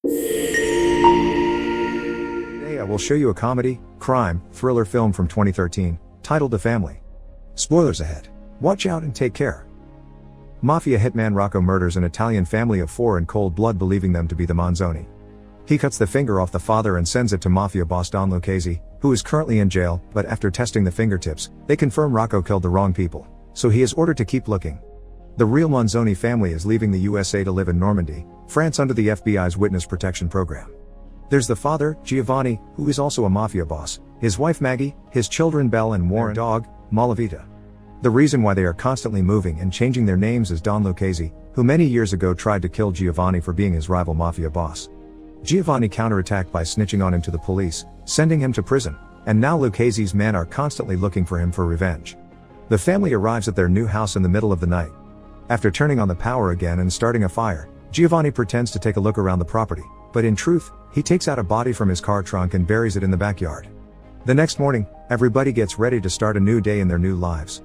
Today I will show you a comedy, crime, thriller film from 2013, titled The Family. Spoilers ahead. Watch out and take care. Mafia hitman Rocco murders an Italian family of 4 in cold blood, believing them to be the Manzoni. He cuts the finger off the father and sends it to Mafia boss Don Lucchese, who is currently in jail, but after testing the fingertips, they confirm Rocco killed the wrong people, so he is ordered to keep looking. The real Manzoni family is leaving the USA to live in Normandy, France under the FBI's witness protection program. There's the father, Giovanni, who is also a Mafia boss, his wife Maggie, his children Belle and Warren, and dog, Malavita. The reason why they are constantly moving and changing their names is Don Lucchese, who many years ago tried to kill Giovanni for being his rival Mafia boss. Giovanni counterattacked by snitching on him to the police, sending him to prison, and now Lucchese's men are constantly looking for him for revenge. The family arrives at their new house in the middle of the night. After turning on the power again and starting a fire, Giovanni pretends to take a look around the property, but in truth, he takes out a body from his car trunk and buries it in the backyard. The next morning, everybody gets ready to start a new day in their new lives.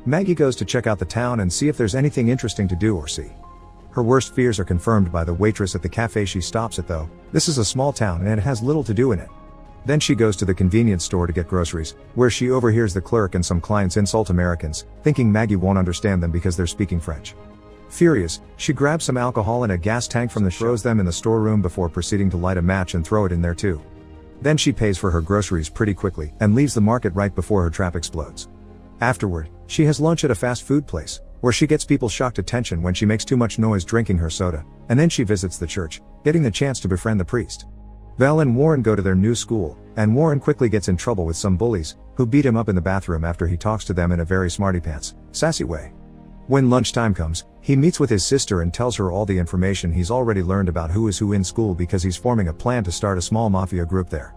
Maggie goes to check out the town and see if there's anything interesting to do or see. Her worst fears are confirmed by the waitress at the cafe she stops at, though. This is a small town and it has little to do in it. Then she goes to the convenience store to get groceries, where she overhears the clerk and some clients insult Americans, thinking Maggie won't understand them because they're speaking French. Furious, she grabs some alcohol and a gas tank from the shop, throws them in the storeroom before proceeding to light a match and throw it in there too. Then she pays for her groceries pretty quickly and leaves the market right before her trap explodes. Afterward, she has lunch at a fast food place, where she gets people's shocked attention when she makes too much noise drinking her soda, and then she visits the church, getting the chance to befriend the priest. Belle and Warren go to their new school, and Warren quickly gets in trouble with some bullies, who beat him up in the bathroom after he talks to them in a very smarty-pants, sassy way. When lunchtime comes, he meets with his sister and tells her all the information he's already learned about who is who in school because he's forming a plan to start a small mafia group there.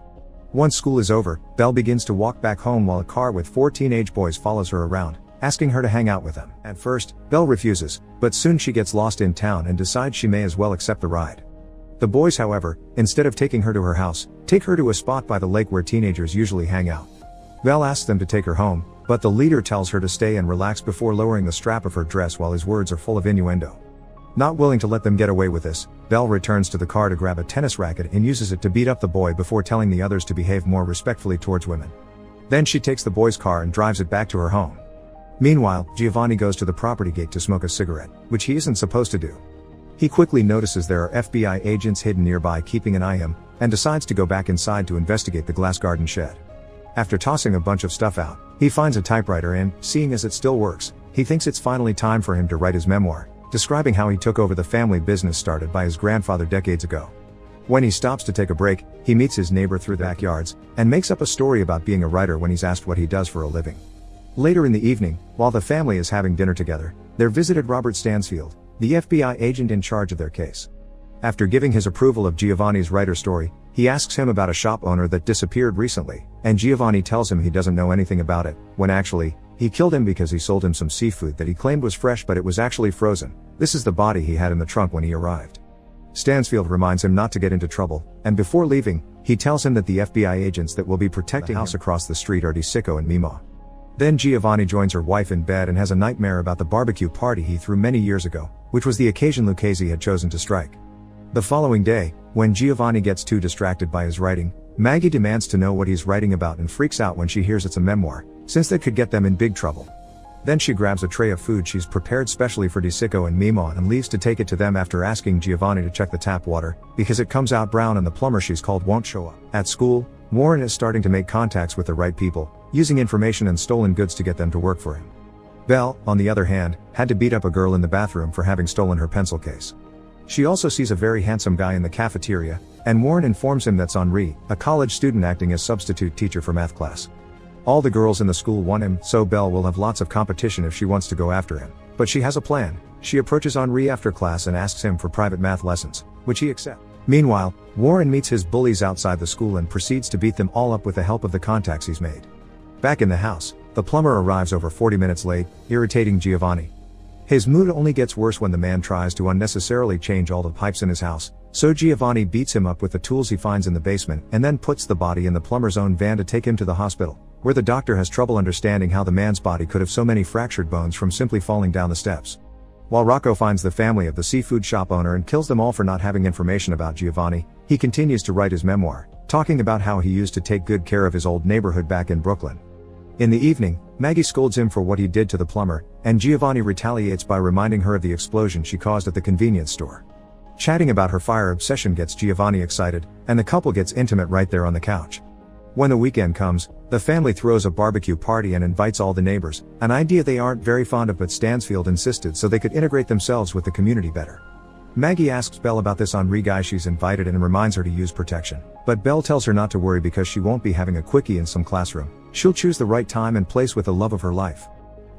Once school is over, Belle begins to walk back home while a car with 4 teenage boys follows her around, asking her to hang out with them. At first, Belle refuses, but soon she gets lost in town and decides she may as well accept the ride. The boys, however, instead of taking her to her house, take her to a spot by the lake where teenagers usually hang out. Belle asks them to take her home, but the leader tells her to stay and relax before lowering the strap of her dress while his words are full of innuendo. Not willing to let them get away with this, Belle returns to the car to grab a tennis racket and uses it to beat up the boy before telling the others to behave more respectfully towards women. Then she takes the boy's car and drives it back to her home. Meanwhile, Giovanni goes to the property gate to smoke a cigarette, which he isn't supposed to do. He quickly notices there are FBI agents hidden nearby keeping an eye on him, and decides to go back inside to investigate the glass garden shed. After tossing a bunch of stuff out, he finds a typewriter and, seeing as it still works, he thinks it's finally time for him to write his memoir, describing how he took over the family business started by his grandfather decades ago. When he stops to take a break, he meets his neighbor through the backyards, and makes up a story about being a writer when he's asked what he does for a living. Later in the evening, while the family is having dinner together, they're visited Robert Stansfield, the FBI agent in charge of their case. After giving his approval of Giovanni's writer story, he asks him about a shop owner that disappeared recently, and Giovanni tells him he doesn't know anything about it, when actually, he killed him because he sold him some seafood that he claimed was fresh but it was actually frozen. This is the body he had in the trunk when he arrived. Stansfield reminds him not to get into trouble, and before leaving, he tells him that the FBI agents that will be protecting the house across the street are DeSicco and Mima. Then Giovanni joins her wife in bed and has a nightmare about the barbecue party he threw many years ago, which was the occasion Lucchese had chosen to strike. The following day, when Giovanni gets too distracted by his writing, Maggie demands to know what he's writing about and freaks out when she hears it's a memoir, since that could get them in big trouble. Then she grabs a tray of food she's prepared specially for DeSicco and Mima and leaves to take it to them after asking Giovanni to check the tap water, because it comes out brown and the plumber she's called won't show up. At school, Warren is starting to make contacts with the right people, using information and stolen goods to get them to work for him. Belle, on the other hand, had to beat up a girl in the bathroom for having stolen her pencil case. She also sees a very handsome guy in the cafeteria, and Warren informs him that's Henri, a college student acting as substitute teacher for math class. All the girls in the school want him, so Belle will have lots of competition if she wants to go after him. But she has a plan. She approaches Henri after class and asks him for private math lessons, which he accepts. Meanwhile, Warren meets his bullies outside the school and proceeds to beat them all up with the help of the contacts he's made. Back in the house, the plumber arrives over 40 minutes late, irritating Giovanni. His mood only gets worse when the man tries to unnecessarily change all the pipes in his house, so Giovanni beats him up with the tools he finds in the basement and then puts the body in the plumber's own van to take him to the hospital, where the doctor has trouble understanding how the man's body could have so many fractured bones from simply falling down the steps. While Rocco finds the family of the seafood shop owner and kills them all for not having information about Giovanni, he continues to write his memoir, talking about how he used to take good care of his old neighborhood back in Brooklyn. In the evening, Maggie scolds him for what he did to the plumber, and Giovanni retaliates by reminding her of the explosion she caused at the convenience store. Chatting about her fire obsession gets Giovanni excited, and the couple gets intimate right there on the couch. When the weekend comes, the family throws a barbecue party and invites all the neighbors, an idea they aren't very fond of, but Stansfield insisted so they could integrate themselves with the community better. Maggie asks Belle about this Henri guy she's invited and reminds her to use protection, but Belle tells her not to worry because she won't be having a quickie in some classroom. She'll choose the right time and place with the love of her life.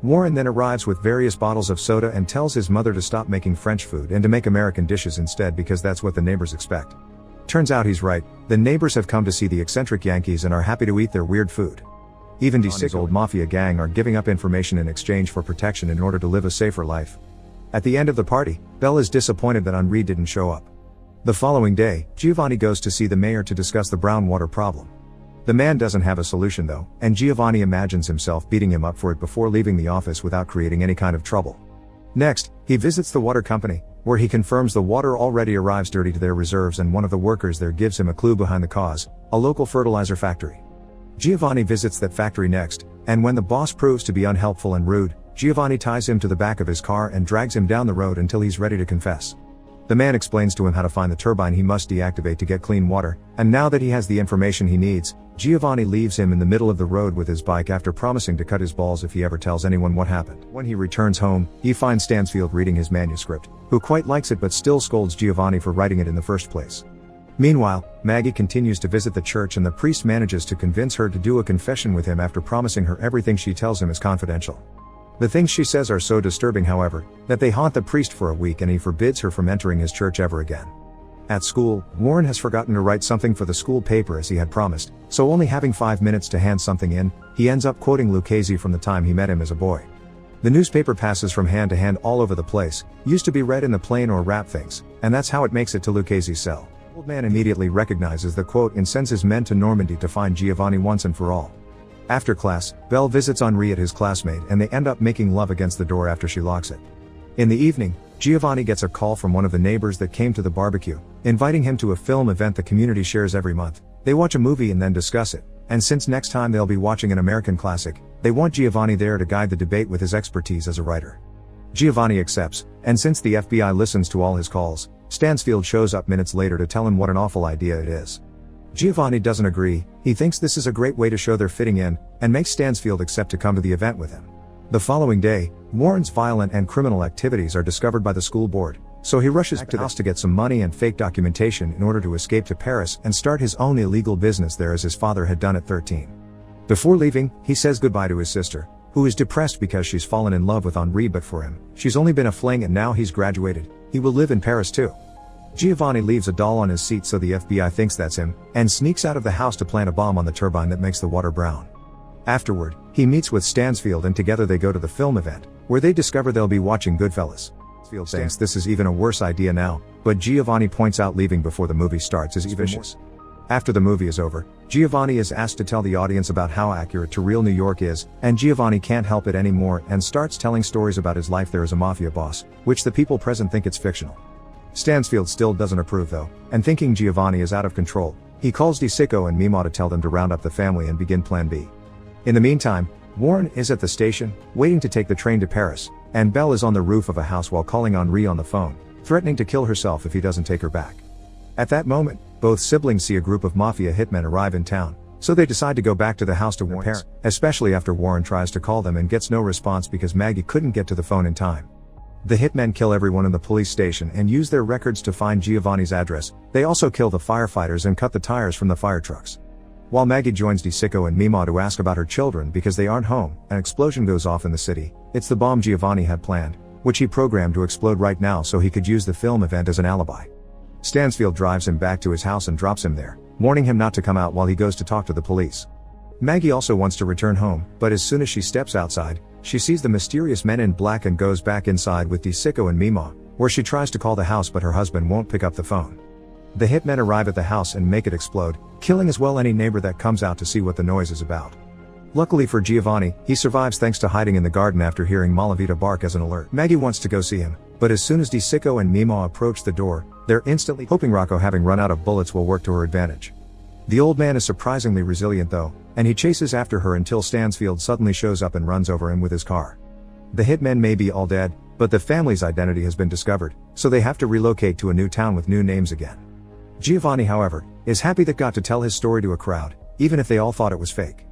Warren then arrives with various bottles of soda and tells his mother to stop making French food and to make American dishes instead because that's what the neighbors expect. Turns out he's right, the neighbors have come to see the eccentric Yankees and are happy to eat their weird food. Even DeSico's old Mafia gang are giving up information in exchange for protection in order to live a safer life. At the end of the party, Belle is disappointed that Henri didn't show up. The following day, Giovanni goes to see the mayor to discuss the brown water problem. The man doesn't have a solution though, and Giovanni imagines himself beating him up for it before leaving the office without creating any kind of trouble. Next, he visits the water company, where he confirms the water already arrives dirty to their reserves, and one of the workers there gives him a clue behind the cause, a local fertilizer factory. Giovanni visits that factory next, and when the boss proves to be unhelpful and rude, Giovanni ties him to the back of his car and drags him down the road until he's ready to confess. The man explains to him how to find the turbine he must deactivate to get clean water, and now that he has the information he needs, Giovanni leaves him in the middle of the road with his bike after promising to cut his balls if he ever tells anyone what happened. When he returns home, he finds Stansfield reading his manuscript, who quite likes it but still scolds Giovanni for writing it in the first place. Meanwhile, Maggie continues to visit the church and the priest manages to convince her to do a confession with him after promising her everything she tells him is confidential. The things she says are so disturbing, however, that they haunt the priest for a week and he forbids her from entering his church ever again. At school, Warren has forgotten to write something for the school paper as he had promised, so only having 5 minutes to hand something in, he ends up quoting Lucchese from the time he met him as a boy. The newspaper passes from hand to hand all over the place, used to be read in the plain or wrap things, and that's how it makes it to Lucchese's cell. The old man immediately recognizes the quote and sends his men to Normandy to find Giovanni once and for all. After class, Belle visits Henri at his classmate and they end up making love against the door after she locks it. In the evening, Giovanni gets a call from one of the neighbors that came to the barbecue, inviting him to a film event the community shares every month. They watch a movie and then discuss it, and since next time they'll be watching an American classic, they want Giovanni there to guide the debate with his expertise as a writer. Giovanni accepts, and since the FBI listens to all his calls, Stansfield shows up minutes later to tell him what an awful idea it is. Giovanni doesn't agree, he thinks this is a great way to show they're fitting in, and makes Stansfield accept to come to the event with him. The following day, Warren's violent and criminal activities are discovered by the school board, so he rushes back to the house to get some money and fake documentation in order to escape to Paris and start his own illegal business there as his father had done at 13. Before leaving, he says goodbye to his sister, who is depressed because she's fallen in love with Henri, but for him, she's only been a fling and now he's graduated, he will live in Paris too. Giovanni leaves a doll on his seat so the FBI thinks that's him, and sneaks out of the house to plant a bomb on the turbine that makes the water brown. Afterward, he meets with Stansfield and together they go to the film event, where they discover they'll be watching Goodfellas. Stansfield thinks this is even a worse idea now, but Giovanni points out leaving before the movie starts is vicious. After the movie is over, Giovanni is asked to tell the audience about how accurate to real New York is, and Giovanni can't help it anymore and starts telling stories about his life there as a mafia boss, which the people present think it's fictional. Stansfield still doesn't approve though, and thinking Giovanni is out of control, he calls DeSico and Mima to tell them to round up the family and begin Plan B. In the meantime, Warren is at the station, waiting to take the train to Paris, and Belle is on the roof of a house while calling Henri on the phone, threatening to kill herself if he doesn't take her back. At that moment, both siblings see a group of mafia hitmen arrive in town, so they decide to go back to the house to warn parents, especially after Warren tries to call them and gets no response because Maggie couldn't get to the phone in time. The hitmen kill everyone in the police station and use their records to find Giovanni's address. They also kill the firefighters and cut the tires from the fire trucks. While Maggie joins DeSico and Mima to ask about her children because they aren't home, an explosion goes off in the city. It's the bomb Giovanni had planned, which he programmed to explode right now so he could use the film event as an alibi. Stansfield drives him back to his house and drops him there, warning him not to come out while he goes to talk to the police. Maggie also wants to return home, but as soon as she steps outside, she sees the mysterious men in black and goes back inside with DeSico and Mima, where she tries to call the house but her husband won't pick up the phone. The hitmen arrive at the house and make it explode, killing as well any neighbor that comes out to see what the noise is about. Luckily for Giovanni, he survives thanks to hiding in the garden after hearing Malavita bark as an alert. Maggie wants to go see him, but as soon as DeSicco and Mimo approach the door, they're instantly hoping Rocco, having run out of bullets, will work to her advantage. The old man is surprisingly resilient though, and he chases after her until Stansfield suddenly shows up and runs over him with his car. The hitmen may be all dead, but the family's identity has been discovered, so they have to relocate to a new town with new names again. Giovanni, however, is happy that got to tell his story to a crowd, even if they all thought it was fake.